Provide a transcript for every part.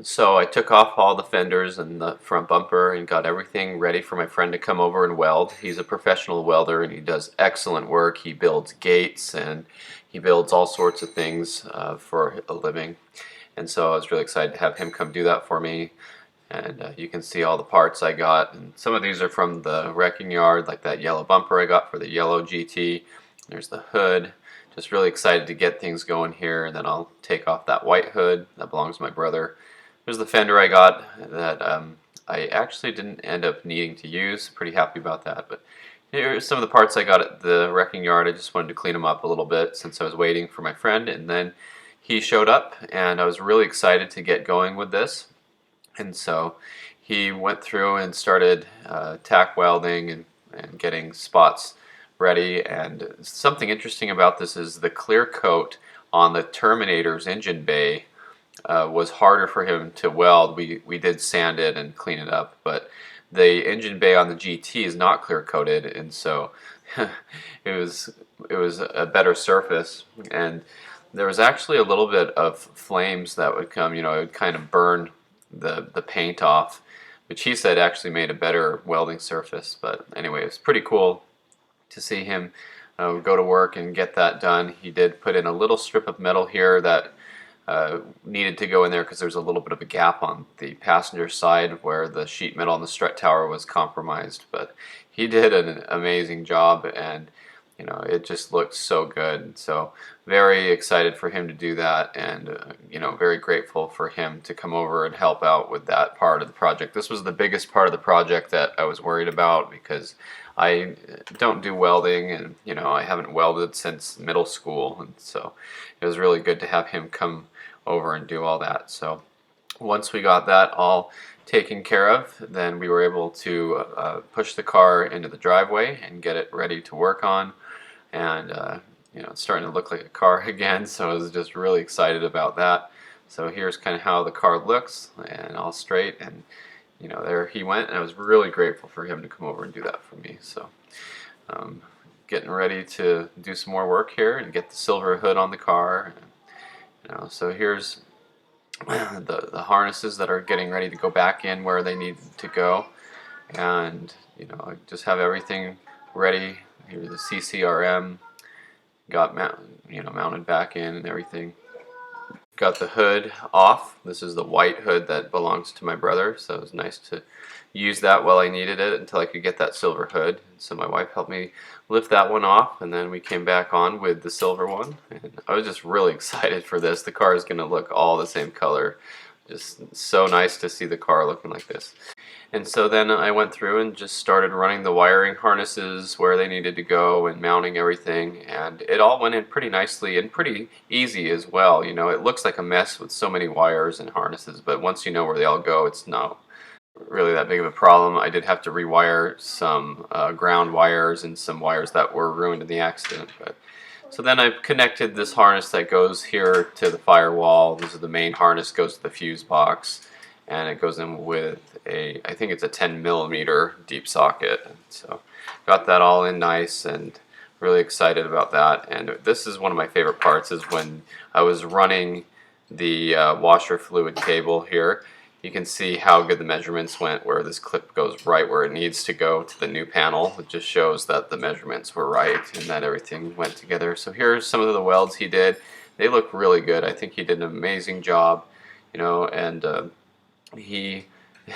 So I took off all the fenders and the front bumper and got everything ready for my friend to come over and weld. He's a professional welder and he does excellent work. He builds gates and he builds all sorts of things for a living. And so I was really excited to have him come do that for me. And you can see all the parts I got. And some of these are from the wrecking yard, like that yellow bumper I got for the yellow GT. There's the hood. Just really excited to get things going here. And then I'll take off that white hood that belongs to my brother. There's the fender I got that I actually didn't end up needing to use. Pretty happy about that. But here are some of the parts I got at the wrecking yard. I just wanted to clean them up a little bit since I was waiting for my friend. And then he showed up and I was really excited to get going with this. And so he went through and started tack welding and getting spots ready. And something interesting about this is the clear coat on the Terminator's engine bay was harder for him to weld. We did sand it and clean it up, but the engine bay on the GT is not clear coated, and so it was a better surface. And there was actually a little bit of flames that would come. It would kind of burn the paint off, which he said actually made a better welding surface. But anyway, it's pretty cool to see him go to work and get that done. He did put in a little strip of metal here that needed to go in there because there's a little bit of a gap on the passenger side where the sheet metal on the strut tower was compromised. But he did an amazing job, and it just looked so good. So very excited for him to do that, and very grateful for him to come over and help out with that part of the project. This was the biggest part of the project that I was worried about because I don't do welding, and I haven't welded since middle school, and so it was really good to have him come over and do all that. So once we got that all taken care of, then we were able to push the car into the driveway and get it ready to work on. And it's starting to look like a car again, so I was just really excited about that. So here's kind of how the car looks, and all straight, and there he went, and I was really grateful for him to come over and do that for me. So getting ready to do some more work here and get the silver hood on the car. So here's the harnesses that are getting ready to go back in where they need to go, and I just have everything ready. Here's the CCRM got mounted back in and everything. Got the hood off. This is the white hood that belongs to my brother, so it was nice to use that while I needed it until I could get that silver hood. So my wife helped me lift that one off, and then we came back on with the silver one. And I was just really excited for this. The car is going to look all the same color. Just so nice to see the car looking like this. And so then I went through and just started running the wiring harnesses where they needed to go and mounting everything, and it all went in pretty nicely and pretty easy as well. It looks like a mess with so many wires and harnesses, but once you know where they all go, it's not really that big of a problem. I did have to rewire some ground wires and some wires that were ruined in the accident. So then I connected this harness that goes here to the firewall. This is the main harness, goes to the fuse box, and it goes in with I think it's a 10mm deep socket. So got that all in nice and really excited about that. And this is one of my favorite parts, is when I was running the washer fluid cable here. You can see how good the measurements went, where this clip goes right where it needs to go to the new panel. It just shows that the measurements were right and that everything went together. So here's some of the welds he did. They look really good. I think he did an amazing job, and he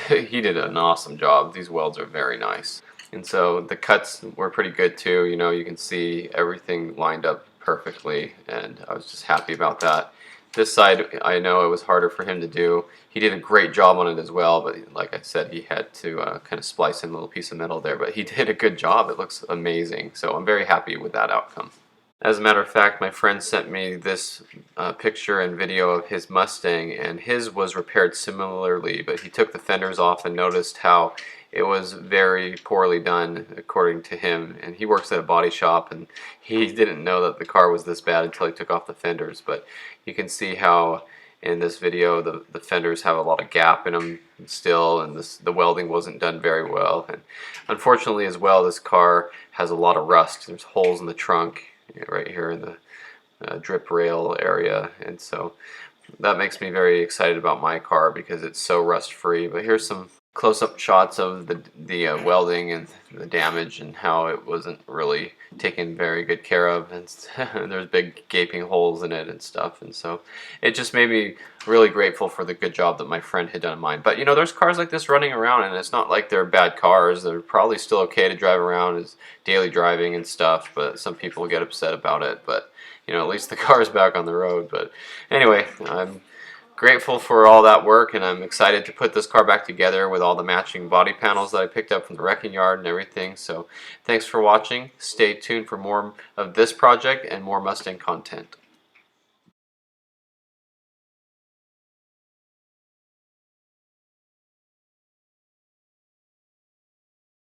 he did an awesome job. These welds are very nice. And so the cuts were pretty good too. You can see everything lined up perfectly, and I was just happy about that. This side, I know it was harder for him to do. He did a great job on it as well, but like I said, he had to kind of splice in a little piece of metal there, but he did a good job. It looks amazing, so I'm very happy with that outcome. As a matter of fact, my friend sent me this picture and video of his Mustang, and his was repaired similarly, but he took the fenders off and noticed how it was very poorly done according to him. And he works at a body shop, and he didn't know that the car was this bad until he took off the fenders. But you can see how in this video the fenders have a lot of gap in them still, and the welding wasn't done very well. And unfortunately as well, this car has a lot of rust. There's holes in the trunk right here in the drip rail area, and so that makes me very excited about my car because it's so rust free. But here's some close-up shots of the welding and the damage and how it wasn't really taken very good care of, and there's big gaping holes in it and stuff, and so it just made me really grateful for the good job that my friend had done in mine. But you know, there's cars like this running around, and it's not like they're bad cars. They're probably still okay to drive around as daily driving and stuff, but some people get upset about it. But you know, at least the car's back on the road. But anyway, I'm grateful for all that work, and I'm excited to put this car back together with all the matching body panels that I picked up from the wrecking yard and everything. So thanks for watching. Stay tuned for more of this project and more Mustang content.